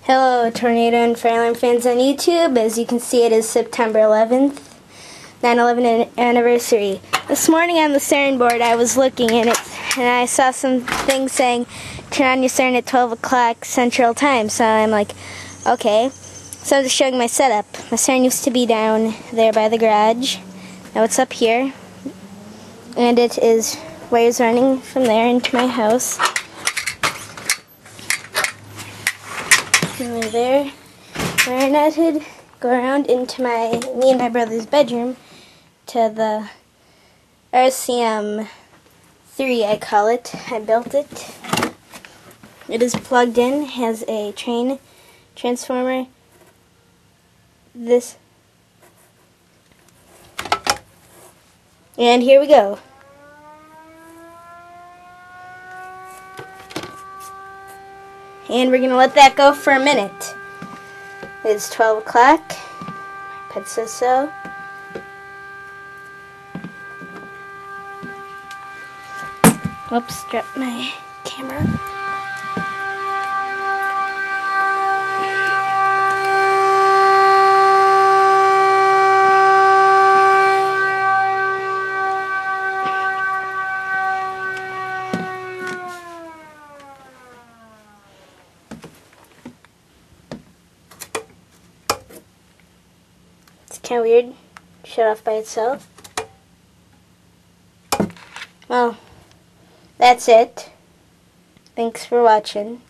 Hello, Tornado and Firealarm fans on YouTube. As you can see, it is September 11th, 9/11 anniversary. This morning on the siren board, I was looking in it, and I saw some things saying, turn on your siren at 12 o'clock Central Time. So I'm like, okay. So I'm just showing my setup. My siren used to be down there by the garage. Now it's up here, and it is wires running from there into my house. Over there, marinated, go around into me and my brother's bedroom to the RCM 3, I call it. I built it. It is plugged in, has a train transformer. And here we go. And we're going to let that go for a minute. It's 12 o'clock. My pet says so. Whoops, dropped my camera. It's kind of weird. Shut off by itself. Well, that's it. Thanks for watching.